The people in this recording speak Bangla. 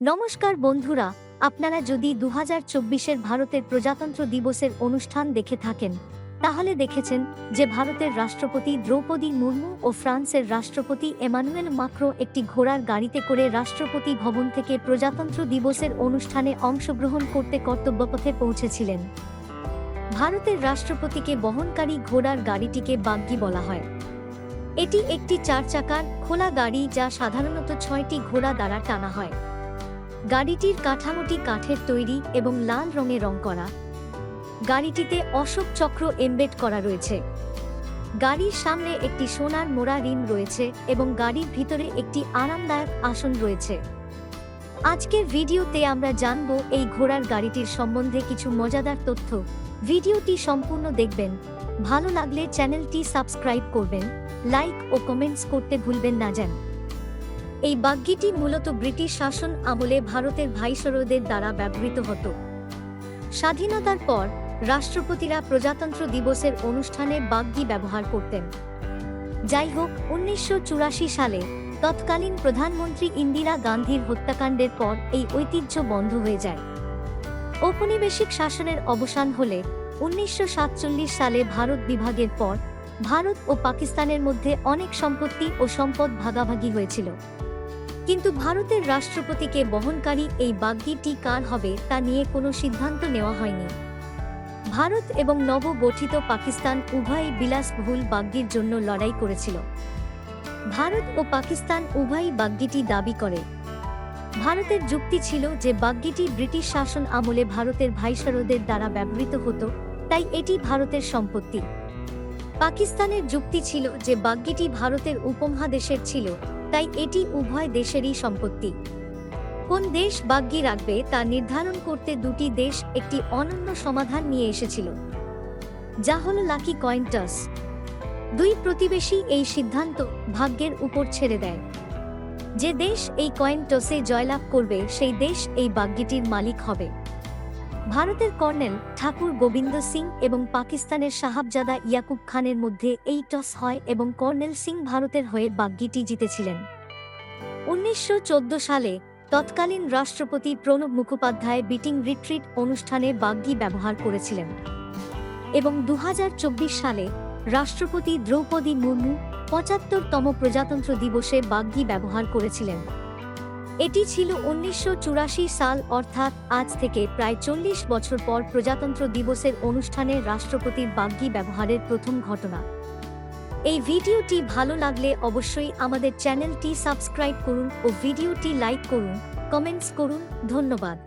নমস্কার বন্ধুরা, আপনারা যদি ২০২৪-এর ভারতের প্রজাতন্ত্র দিবসের অনুষ্ঠান দেখে থাকেন তাহলে দেখেছেন যে ভারতের রাষ্ট্রপতি দ্রৌপদী মুর্মু ও ফ্রান্সের রাষ্ট্রপতি এমানুয়েল মাক্রো একটি ঘোড়ার গাড়িতে করে রাষ্ট্রপতি ভবন থেকে প্রজাতন্ত্র দিবসের অনুষ্ঠানে অংশগ্রহণ করতে কর্তব্যপথে পৌঁছেছিলেন। ভারতের রাষ্ট্রপতিকে বহনকারী ঘোড়ার গাড়িটিকে বাগ্গি বলা হয়। এটি একটি ৪ চাকার খোলা গাড়ি যা সাধারণত ৬টি ঘোড়া দ্বারা টানা হয়। গাড়িটির কাঠামোটি কাঠের তৈরি এবং লাল রঙে রং করা। গাড়িটিতে অশোক চক্র এমবেড করা রয়েছে। গাড়ির সামনে একটি সোনার মোড়া রিম রয়েছে এবং গাড়ির ভিতরে একটি আরামদায়ক আসন রয়েছে। আজকের ভিডিওতে আমরা জানব এই ঘোড়ার গাড়িটির সম্বন্ধে কিছু মজাদার তথ্য। ভিডিওটি সম্পূর্ণ দেখবেন। ভালো লাগলে চ্যানেলটি সাবস্ক্রাইব করবেন, লাইক ও কমেন্টস করতে ভুলবেন না যেন। এই বাগ্গিটি মূলত ব্রিটিশ শাসন আমলে ভারতের ভাইসরয়দের দ্বারা ব্যবহৃত হতো। স্বাধীনতার পর রাষ্ট্রপতিরা প্রজাতন্ত্র দিবসের অনুষ্ঠানে বাগ্গি ব্যবহার করতেন। যাই হোক, ১৯৮৪ সালে তৎকালীন প্রধানমন্ত্রী ইন্দিরা গান্ধীর হত্যাকাণ্ডের পর এই ঐতিহ্য বন্ধ হয়ে যায়। ঔপনিবেশিক শাসনের অবসান হলে ১৯৪৭ সালে ভারত বিভাগের পর ভারত ও পাকিস্তানের মধ্যে অনেক সম্পত্তি ও সম্পদ ভাগাভাগি হয়েছিল। কিন্তু ভারতের রাষ্ট্রপতিকে বহনকারী এই বাগ্গিটি কার হবে তা নিয়ে কোনো সিদ্ধান্ত নেওয়া হয়নি। ভারত এবং নবগঠিত পাকিস্তান উভয়ই বিলাসবহুল বাগ্গির জন্য লড়াই করেছিল। ভারত ও পাকিস্তান উভয়ই বাগ্গিটি দাবি করে। ভারতের যুক্তি ছিল যে বাগ্গিটি ব্রিটিশ শাসন আমলে ভারতের ভাইসরয়দের দ্বারা ব্যবহৃত হতো, তাই এটি ভারতের সম্পত্তি। পাকিস্তানের যুক্তি ছিল যে বাগ্গিটি ভারতের উপমহাদেশের ছিল, তাই এটি উভয় দেশেরই সম্পত্তি। কোন দেশ বাগ্গি রাখবে তা নির্ধারণ করতে দুটি দেশ একটি অনন্য সমাধান নিয়ে এসেছিল, যা হল লাকি কয়েন টস। দুই প্রতিবেশী এই সিদ্ধান্ত ভাগ্যের উপর ছেড়ে দেয়। যে দেশ এই কয়েন টসে জয়লাভ করবে সেই দেশ এই বাগ্গিটির মালিক হবে। ভারতের কর্নেল ঠাকুর গোবিন্দ সিং এবং পাকিস্তানের সাহাবজাদা ইয়াকুব খানের মধ্যে এই টস হয় এবং কর্নেল সিং ভারতের হয়ে বাগ্গিটি জিতেছিলেন। ১৯১৪ সালে তৎকালীন রাষ্ট্রপতি প্রণব মুখোপাধ্যায় বিটিং রিট্রিট অনুষ্ঠানে বাগ্গি ব্যবহার করেছিলেন এবং ২০২৪ সালে রাষ্ট্রপতি দ্রৌপদী মুর্মু ৭৫তম প্রজাতন্ত্র দিবসে বাগ্গি ব্যবহার করেছিলেন। এটি ছিল ১৯৮৪ সাল, অর্থাৎ আজ থেকে প্রায় ৪০ বছর পর প্রজাতন্ত্র দিবসের অনুষ্ঠানে রাষ্ট্রপতির বাগ্গি ব্যবহারের প্রথম ঘটনা। এই ভিডিওটি ভালো লাগলে অবশ্যই আমাদের চ্যানেলটি সাবস্ক্রাইব করুন ও ভিডিওটি লাইক করুন, কমেন্টস করুন। ধন্যবাদ।